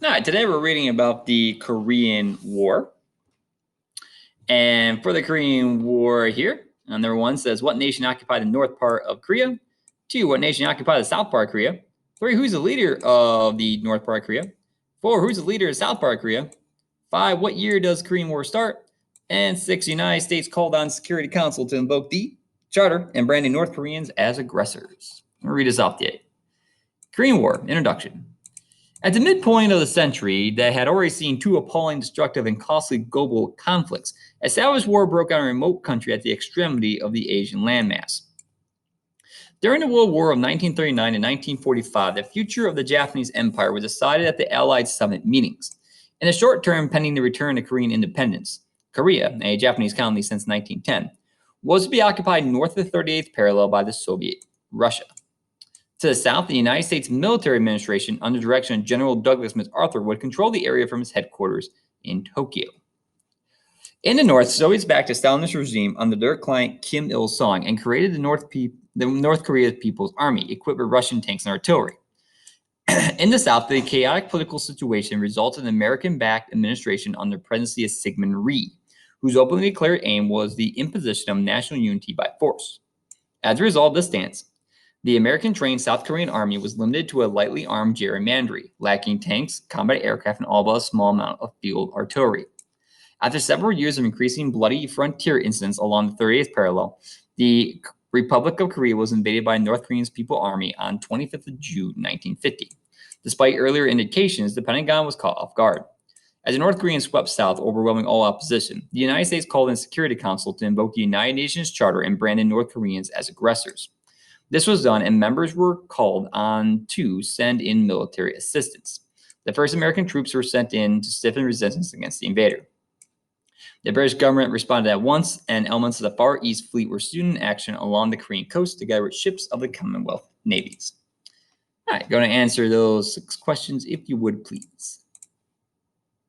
All right, today we're reading about the Korean War. And for the Korean War here, number one says, what nation occupied the north part of Korea? 2, what nation occupied the south part of Korea? 3, who's the leader of the north part of Korea? 4, who's the leader of the south part of Korea? 5, what year does the Korean War start? And 6, the United States called on Security Council to invoke the Charter and branding North Koreans as aggressors. I'll read this off the 8. Korean War, introduction. At the midpoint of the century that had already seen 2 appalling, destructive, and costly global conflicts, a savage war broke out in a remote country at the extremity of the Asian landmass. During the World War of 1939 and 1945, the future of the Japanese Empire was decided at the Allied Summit meetings. In the short term, pending the return of Korean independence, Korea, a Japanese colony since 1910, was to be occupied north of the 38th parallel by the Soviet Russia. To the south, the United States military administration, under direction of General Douglas MacArthur, would control the area from its headquarters in Tokyo. In the north, the Soviets backed a Stalinist regime under their client Kim Il-sung and created the North Korea People's Army, equipped with Russian tanks and artillery. In the south, the chaotic political situation resulted in an American-backed administration under the presidency of Syngman Rhee, whose openly declared aim was the imposition of national unity by force. As a result of this stance, the American-trained South Korean army was limited to a lightly armed gerrymandry, lacking tanks, combat aircraft, and all but a small amount of field artillery. After several years of increasing bloody frontier incidents along the 38th parallel, the Republic of Korea was invaded by North Korea's People's Army on 25th of June 1950. Despite earlier indications, the Pentagon was caught off guard. As the North Koreans swept south, overwhelming all opposition, the United States called in the Security Council to invoke the United Nations Charter and branded North Koreans as aggressors. This was done, and members were called on to send in military assistance. The first American troops were sent in to stiffen resistance against the invader. The British government responded at once, and elements of the Far East Fleet were soon in action along the Korean coast together with ships of the Commonwealth navies. All right, going to answer those 6 questions if you would, please.